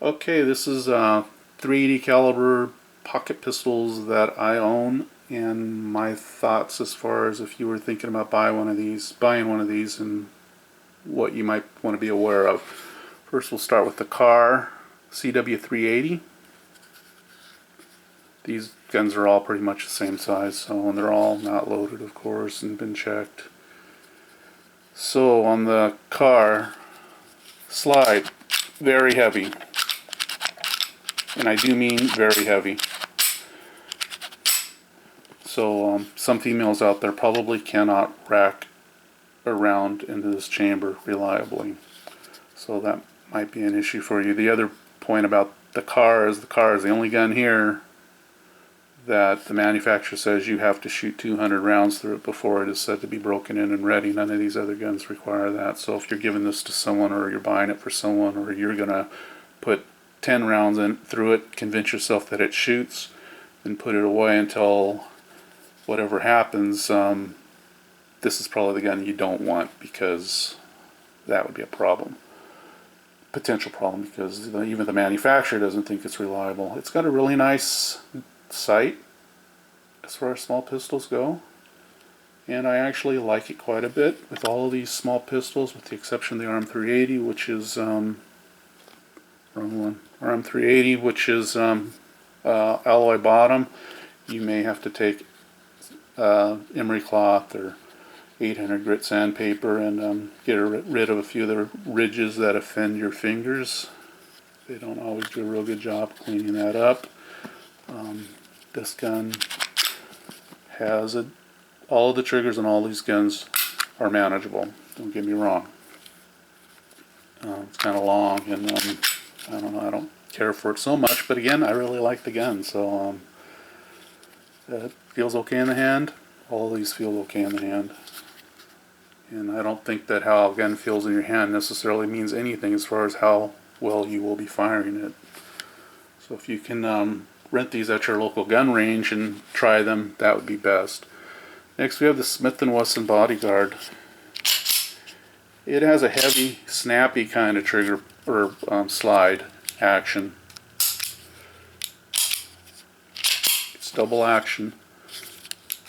Okay, this is 380 caliber pocket pistols that I own, and my thoughts as far as if you were thinking about buying one of these, and what you might want to be aware of. First, we'll start with the Khar CW380. These guns are all pretty much the same size, so they're all not loaded, of course, and been checked. So on the Kahr slide, very heavy. And I do mean very heavy. So some females out there probably cannot rack around into this chamber reliably. So that might be an issue for you. The other point about the Kahr is the only gun here that the manufacturer says you have to shoot 200 rounds through it before it is said to be broken in and ready. None of these other guns require that. So if you're giving this to someone, or you're buying it for someone, or you're going to put 10 rounds in through it, convince yourself that it shoots, and put it away until whatever happens, this is probably the gun you don't want, because that would be a problem. Potential problem, because even the manufacturer doesn't think it's reliable. It's got a really nice sight as far as small pistols go, and I actually like it quite a bit with all of these small pistols, with the exception of the RM380, which is wrong one. RM380, which is alloy bottom. You may have to take emery cloth or 800 grit sandpaper and get rid of a few of the ridges that offend your fingers. They don't always do a real good job cleaning that up. This gun has all of the triggers on all these guns are manageable. Don't get me wrong. It's kind of long, and I don't know, I don't care for it so much, but again, I really like the gun, so it feels okay in the hand. All of these feel okay in the hand. And I don't think that how a gun feels in your hand necessarily means anything as far as how well you will be firing it. So if you can rent these at your local gun range and try them, that would be best. Next, we have the Smith & Wesson Bodyguard. It has a heavy, snappy kind of trigger or slide action. It's double action.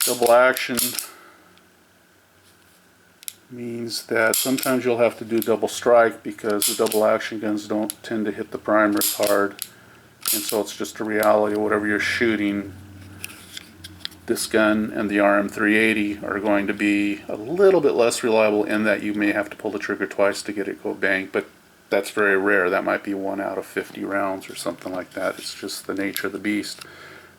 Double action means that sometimes you'll have to do double strike, because the double action guns don't tend to hit the primers hard, and so it's just a reality of whatever you're shooting. This gun and the RM380 are going to be a little bit less reliable in that you may have to pull the trigger twice to get it go bang, but that's very rare. That might be 1 out of 50 rounds or something like that. It's just the nature of the beast.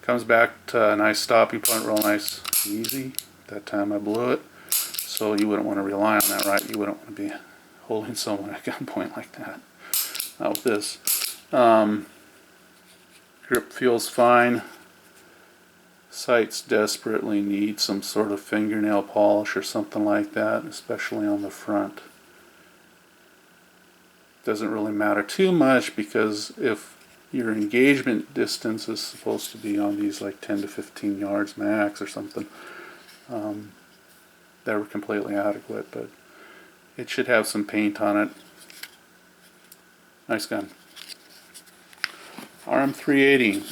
Comes back to a nice stopping point, real nice, easy. That time I blew it. So you wouldn't want to rely on that, right? You wouldn't want to be holding someone at gunpoint like that. Not with this. Grip feels fine. Sights desperately need some sort of fingernail polish or something like that, especially on the front. Doesn't really matter too much, because if your engagement distance is supposed to be on these like 10 to 15 yards max or something, they're completely adequate, but it should have some paint on it. Nice gun. RM380,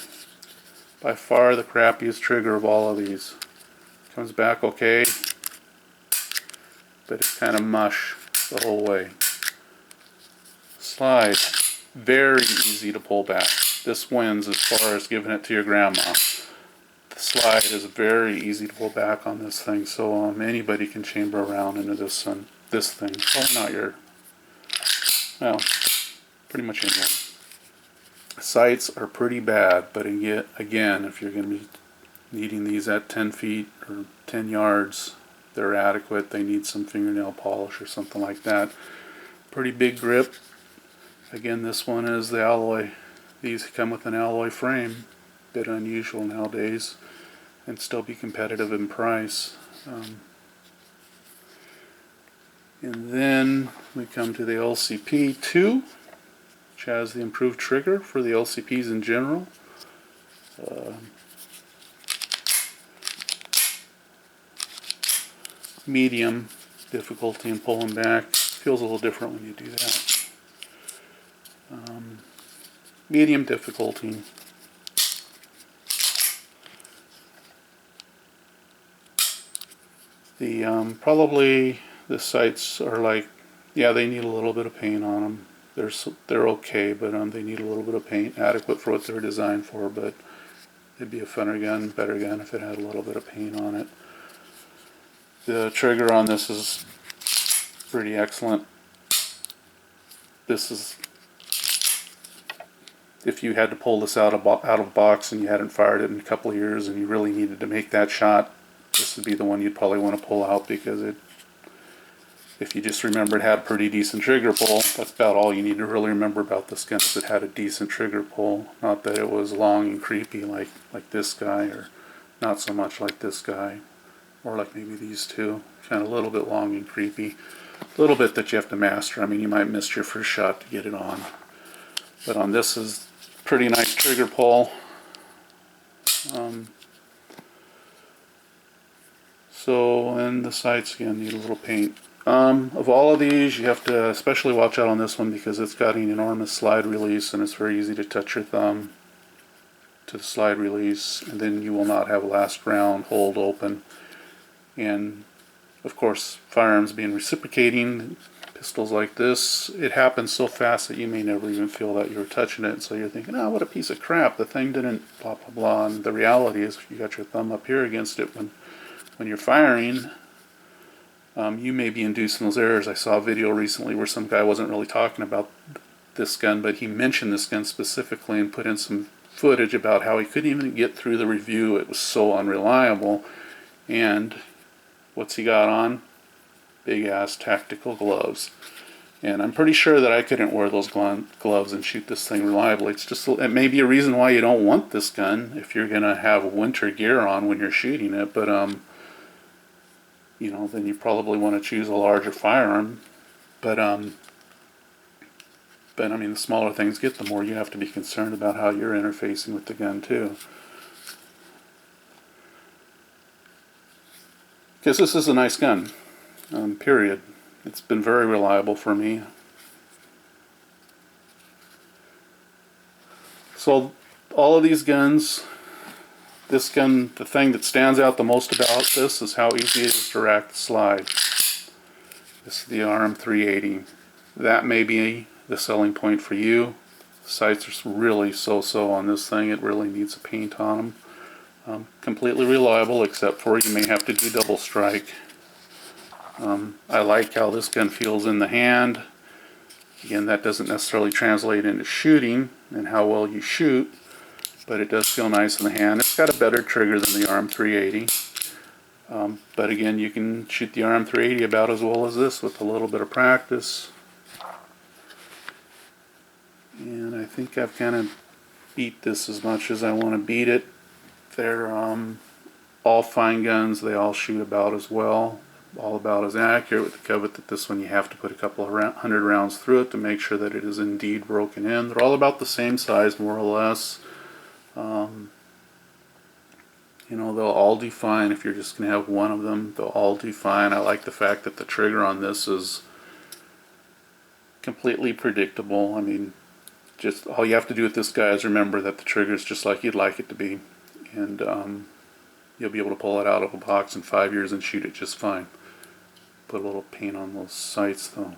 by far the crappiest trigger of all of these. Comes back okay, but it's kind of mush the whole way. Slide, very easy to pull back. This wins as far as giving it to your grandma. The slide is very easy to pull back on this thing, so anybody can chamber around into this thing. Probably not your, well, pretty much anyone. Sights are pretty bad, but again, if you're going to be needing these at 10 feet or 10 yards, they're adequate. They need some fingernail polish or something like that. Pretty big grip. Again, this one is the alloy. These come with an alloy frame. Bit unusual nowadays, and still be competitive in price. And then we come to the LCP-2, which has the improved trigger for the LCPs in general. Medium difficulty in pulling back. Feels a little different when you do that. medium difficulty. The probably the sights are like, yeah, they need a little bit of paint on them. They're okay, but they need a little bit of paint, adequate for what they're designed for. But it'd be a funner gun, better gun if it had a little bit of paint on it. The trigger on this is pretty excellent. This is, if you had to pull this out of a box and you hadn't fired it in a couple of years and you really needed to make that shot, this would be the one you'd probably want to pull out, because it, if you just remember it had a pretty decent trigger pull, that's about all you need to really remember about this gun, is it had a decent trigger pull. Not that it was long and creepy like this guy, or not so much like this guy, or like maybe these two. Kind of a little bit long and creepy. A little bit that you have to master. I mean, you might miss your first shot to get it on. But on this is pretty nice trigger pull. And the sights again need a little paint. Of all of these, you have to especially watch out on this one because it's got an enormous slide release, and it's very easy to touch your thumb to the slide release, and then you will not have last round hold open. And of course, firearms being reciprocating, pistols like this, it happens so fast that you may never even feel that you're touching it, so you're thinking, oh, what a piece of crap, the thing didn't blah blah blah. And the reality is, if you got your thumb up here against it when you're firing, you may be inducing those errors. I saw a video recently where some guy wasn't really talking about this gun, but he mentioned this gun specifically and put in some footage about how he couldn't even get through the review. It was so unreliable. And what's he got on? Big ass tactical gloves. And I'm pretty sure that I couldn't wear those gloves and shoot this thing reliably. It's just, it may be a reason why you don't want this gun if you're going to have winter gear on when you're shooting it, but you know, then you probably want to choose a larger firearm. But I mean, the smaller things get, the more you have to be concerned about how you're interfacing with the gun too. Because this is a nice gun, period. It's been very reliable for me. So all of these guns, this gun, the thing that stands out the most about this is how easy it is to rack the slide. This is the RM380. That may be the selling point for you. The sights are really so-so on this thing. It really needs a paint on them. Completely reliable, except for you may have to do double strike. I like how this gun feels in the hand. Again, that doesn't necessarily translate into shooting and how well you shoot, but it does feel nice in the hand. It's got a better trigger than the RM380. But again, you can shoot the RM380 about as well as this with a little bit of practice. And I think I've kind of beat this as much as I want to beat it. They're all fine guns. They all shoot about as well, all about as accurate, with the caveat that this one you have to put a couple of 100 rounds through it to make sure that it is indeed broken in. They're all about the same size, more or less. You know, they'll all do fine if you're just going to have one of them. They'll all do fine. I like the fact that the trigger on this is completely predictable. I mean, just all you have to do with this guy is remember that the trigger is just like you'd like it to be, and you'll be able to pull it out of a box in 5 years and shoot it just fine. Put a little paint on those sights though.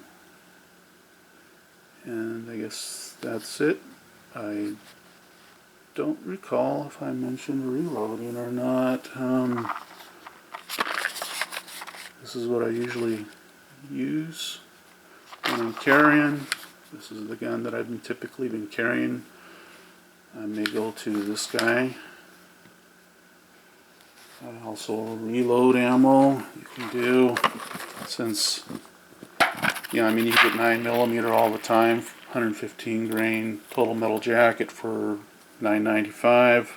And I guess that's it. I don't recall if I mentioned reloading or not. This is what I usually use when I'm carrying. This is the gun that I've typically been carrying. I may go to this guy. Also reload ammo you can do, since, yeah, I mean, you get 9mm all the time, 115 grain total metal jacket for $9.95.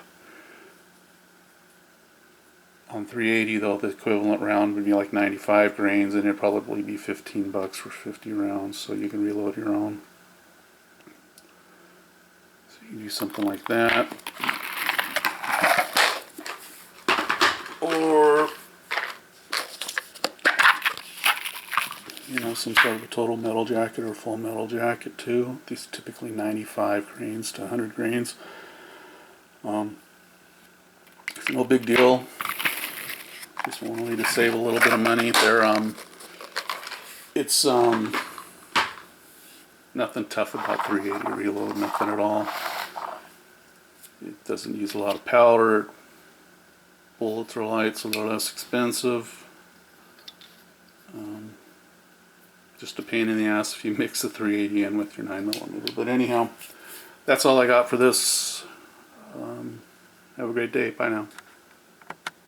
On 380 though, the equivalent round would be like 95 grains, and it'd probably be $15 for 50 rounds, so you can reload your own. So you can do something like that. Or, you know, some sort of a total metal jacket or full metal jacket too. These are typically 95 grains to 100 grains. It's no big deal. Just wanted to save a little bit of money. It's nothing tough about 380 reload, nothing at all. It doesn't use a lot of powder. Bullets are light, so they're less expensive. Just a pain in the ass if you mix the 380 in with your 9mm. But anyhow, that's all I got for this. Have a great day. Bye now.